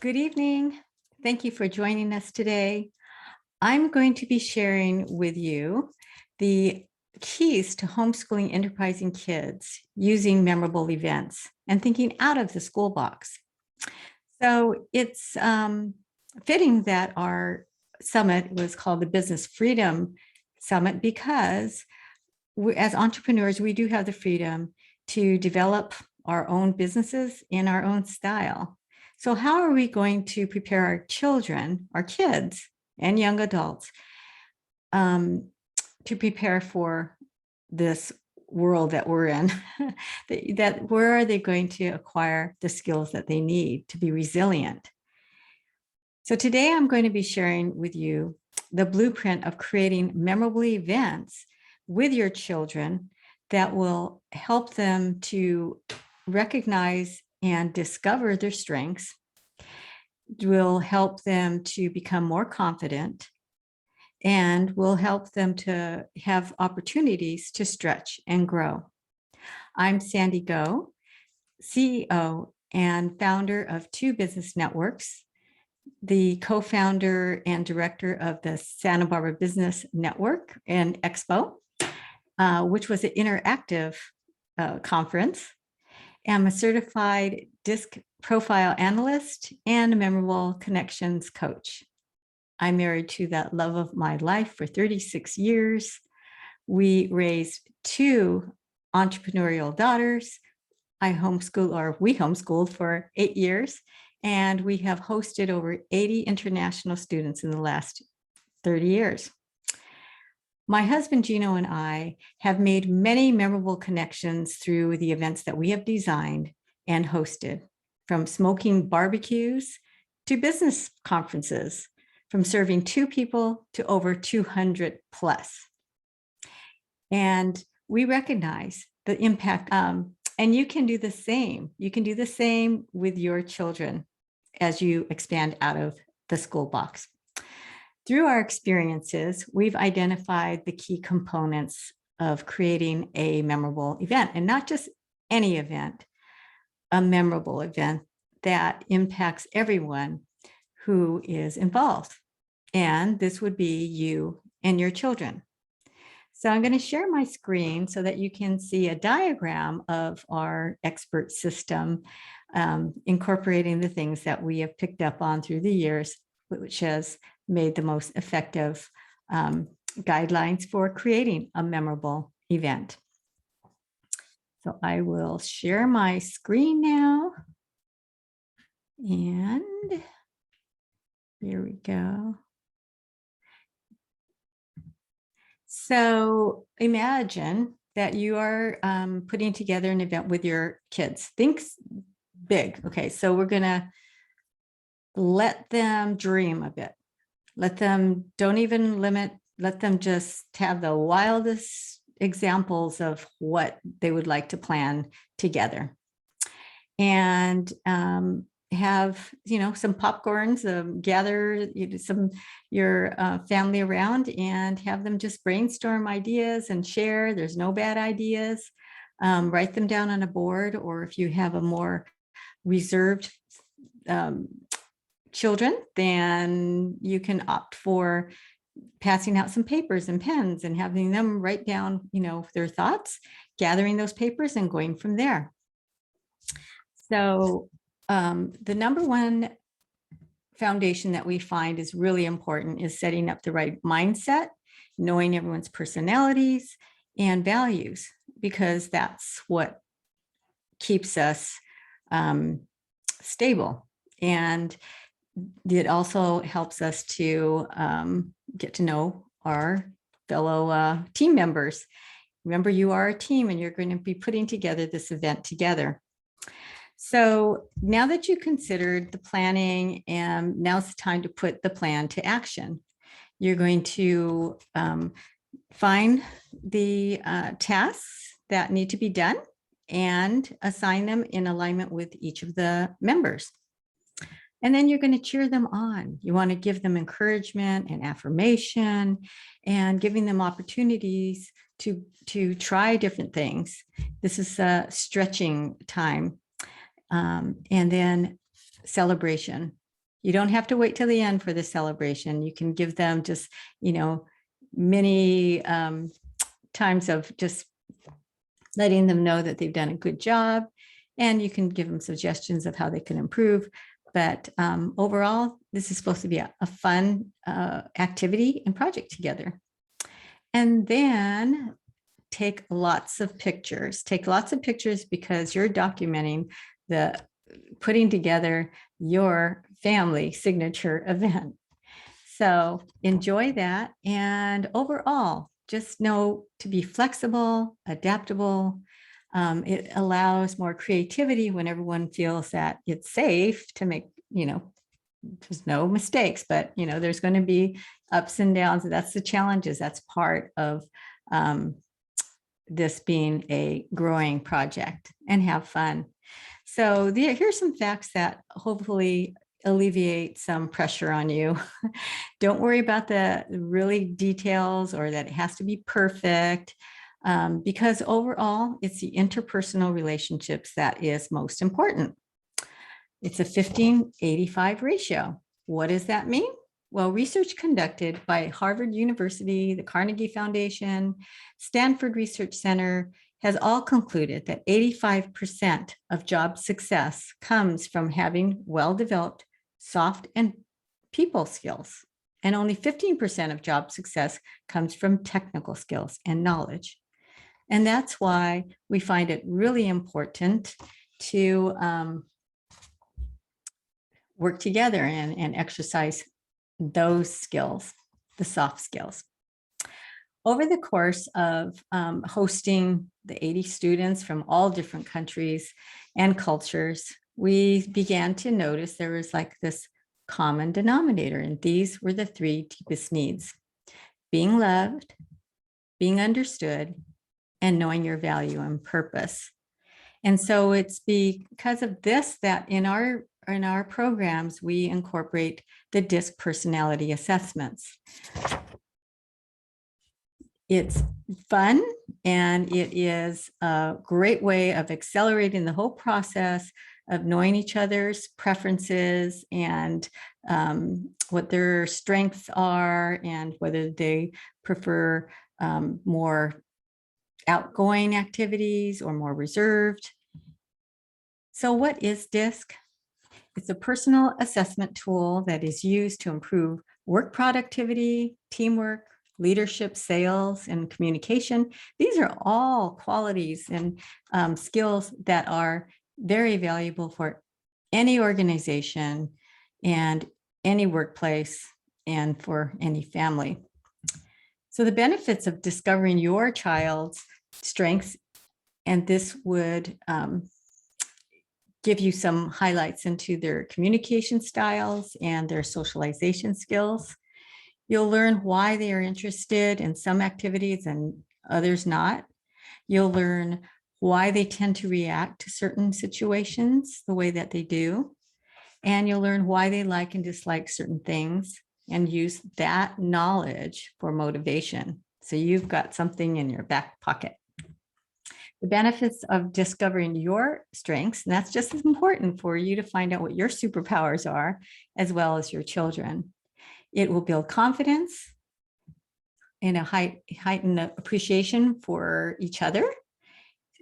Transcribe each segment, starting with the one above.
Good evening. Thank you for joining us today. I'm going to be sharing with you the keys to homeschooling enterprising kids using memorable events and thinking out of the school box. So it's fitting that our summit was called the Business Freedom Summit because as entrepreneurs, we do have the freedom to develop our own businesses in our own style. So how are we going to prepare our children, our kids, and young adults to prepare for this world that we're in? that where are they going to acquire the skills that they need to be resilient? So today I'm going to be sharing with you the blueprint of creating memorable events with your children that will help them to recognize and discover their strengths, will help them to become more confident, and will help them to have opportunities to stretch and grow. I'm Sandy Go, CEO and founder of 2 business networks, the co-founder and director of the Santa Barbara Business Network and Expo, which was an interactive conference. I'm a certified DISC profile analyst and a memorable connections coach. I'm married to that love of my life for 36 years. We raised 2 entrepreneurial daughters. We homeschooled for 8 years, and we have hosted over 80 international students in the last 30 years. My husband, Gino, and I have made many memorable connections through the events that we have designed and hosted, from smoking barbecues to business conferences, from serving 2 people to over 200 plus. And we recognize the impact, and you can do the same. You can do the same with your children as you expand out of the school box. Through our experiences, we've identified the key components of creating a memorable event, and not just any event, a memorable event that impacts everyone who is involved. And this would be you and your children. So I'm going to share my screen so that you can see a diagram of our expert system, incorporating the things that we have picked up on through the years, which has made the most effective guidelines for creating a memorable event. So I will share my screen now. And here we go. So imagine that you are putting together an event with your kids. Think big. Okay, so we're going to let them dream a bit. Let them, don't even limit, let them just have the wildest examples of what they would like to plan together. And have, some popcorns, gather your family around and have them just brainstorm ideas and share. There's no bad ideas. Write them down on a board, or if you have a more reserved children, then you can opt for passing out some papers and pens and having them write down, their thoughts, gathering those papers and going from there. So the number one foundation that we find is really important is setting up the right mindset, knowing everyone's personalities and values, because that's what keeps us stable. And it also helps us to get to know our fellow team members. Remember, you are a team and you're going to be putting together this event together. So now that you considered the planning, and now's the time to put the plan to action. You're going to find the tasks that need to be done and assign them in alignment with each of the members. And then you're going to cheer them on. You want to give them encouragement and affirmation and giving them opportunities to try different things. This is a stretching time. And then celebration. You don't have to wait till the end for the celebration. You can give them just, many times of just letting them know that they've done a good job, and you can give them suggestions of how they can improve. But overall, this is supposed to be a fun activity and project together. And then take lots of pictures. Take lots of pictures because you're documenting putting together your family signature event. So enjoy that. And overall, just know to be flexible, adaptable. It allows more creativity when everyone feels that it's safe to make, there's no mistakes, but, there's going to be ups and downs. That's the challenges. That's part of this being a growing project, and have fun. So here's some facts that hopefully alleviate some pressure on you. Don't worry about the really details or that it has to be perfect, because overall, it's the interpersonal relationships that is most important. It's a 15-85 ratio. What does that mean? Well, research conducted by Harvard University, the Carnegie Foundation, Stanford Research Center has all concluded that 85% of job success comes from having well-developed soft and people skills, and only 15% of job success comes from technical skills and knowledge. And that's why we find it really important to work together and exercise those skills, the soft skills. Over the course of hosting the 80 students from all different countries and cultures, we began to notice there was like this common denominator, and these were the three deepest needs: being loved, being understood, and knowing your value and purpose. And so it's because of this that in our programs, we incorporate the DISC personality assessments. It's fun, and it is a great way of accelerating the whole process of knowing each other's preferences and what their strengths are, and whether they prefer more outgoing activities or more reserved. So what is DISC? It's a personal assessment tool that is used to improve work productivity, teamwork, leadership, sales, and communication. These are all qualities and skills that are very valuable for any organization and any workplace and for any family. So the benefits of discovering your child's strengths, and this would give you some highlights into their communication styles and their socialization skills. You'll learn why they are interested in some activities and others not. You'll learn why they tend to react to certain situations the way that they do. And you'll learn why they like and dislike certain things, and use that knowledge for motivation. So you've got something in your back pocket. The benefits of discovering your strengths, and that's just as important for you to find out what your superpowers are, as well as your children. It will build confidence and a heightened appreciation for each other.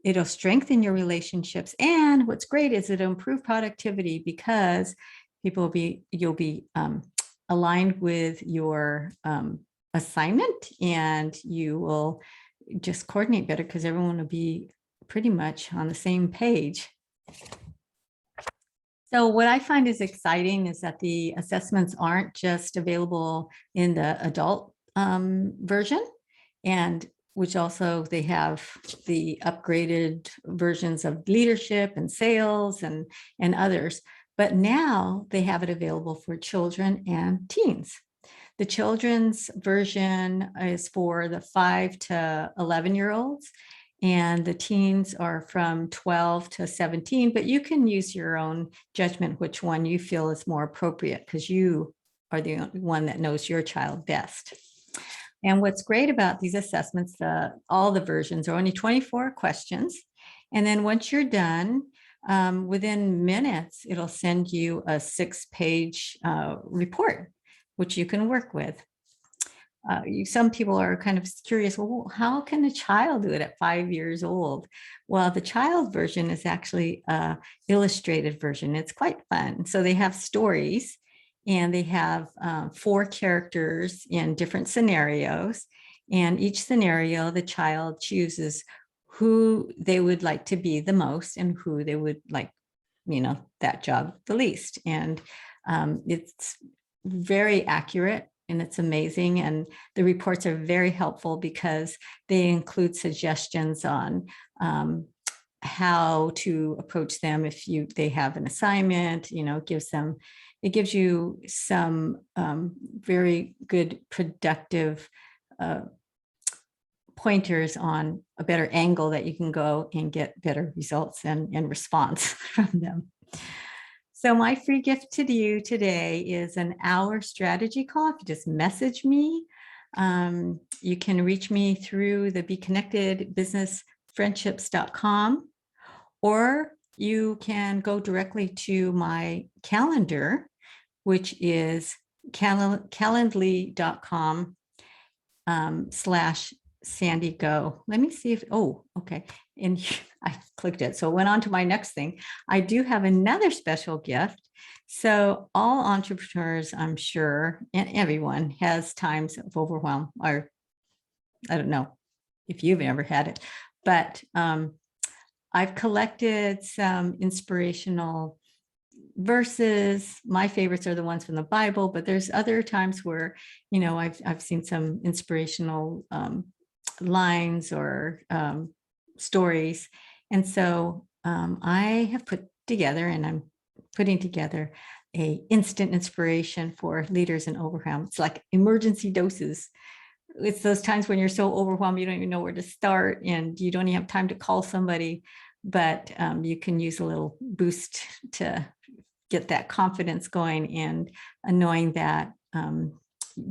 It'll strengthen your relationships. And what's great is it'll improve productivity, because you'll be aligned with your assignment, and you will just coordinate better because everyone will be pretty much on the same page. So what I find is exciting is that the assessments aren't just available in the adult version, and which also they have the upgraded versions of leadership and sales and others, but now they have it available for children and teens. The children's version is for the 5 to 11-year-olds, and the teens are from 12 to 17, but you can use your own judgment which one you feel is more appropriate, because you are the one that knows your child best. And what's great about these assessments, all the versions are only 24 questions. And then once you're done, within minutes, it'll send you a 6-page report, which you can work with. Some people are kind of curious, well, how can a child do it at 5 years old? Well, the child version is actually an illustrated version. It's quite fun. So they have stories, and they have 4 characters in different scenarios. And each scenario, the child chooses who they would like to be the most and who they would like, that job the least. And it's very accurate, and it's amazing. And the reports are very helpful because they include suggestions on how to approach them if they have an assignment. It gives you some very good productive pointers on a better angle that you can go and get better results and response from them. So my free gift to you today is an hour strategy call. If you just message me, you can reach me through the BeConnectedBusinessFriendships.com, or you can go directly to my calendar, which is calendly.com/Sandy Go. Let me see if, okay. And I clicked it. So it went on to my next thing. I do have another special gift. So all entrepreneurs, I'm sure, and everyone has times of overwhelm, or I don't know if you've ever had it, but I've collected some inspirational verses. My favorites are the ones from the Bible, but there's other times where, I've seen some inspirational lines or stories. And so I have put together, and I'm putting together a instant inspiration for leaders in overwhelm. It's like emergency doses. It's those times when you're so overwhelmed, you don't even know where to start, and you don't even have time to call somebody, but you can use a little boost to get that confidence going, and knowing that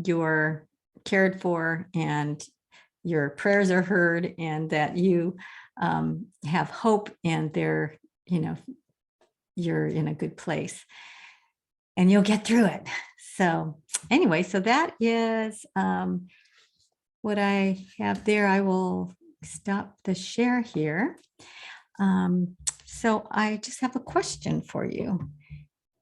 you're cared for and your prayers are heard, and that you have hope, and you're in a good place, and you'll get through it. So anyway, so that is what I have there. I will stop the share here. So I just have a question for you.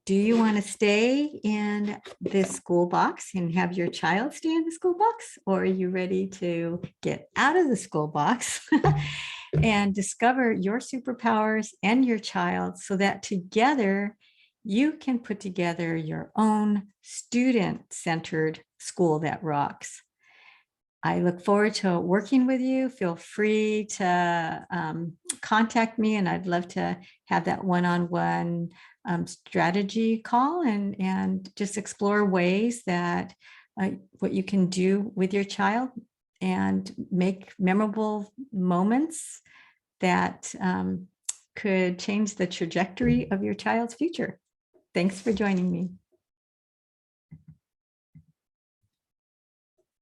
Do you want to stay in this school box and have your child stay in the school box? Or are you ready to get out of the school box and discover your superpowers and your child, so that together you can put together your own student-centered school that rocks? I look forward to working with you. Feel free to contact me, and I'd love to have that one-on-one strategy call, and just explore ways that what you can do with your child and make memorable moments that could change the trajectory of your child's future. Thanks for joining me.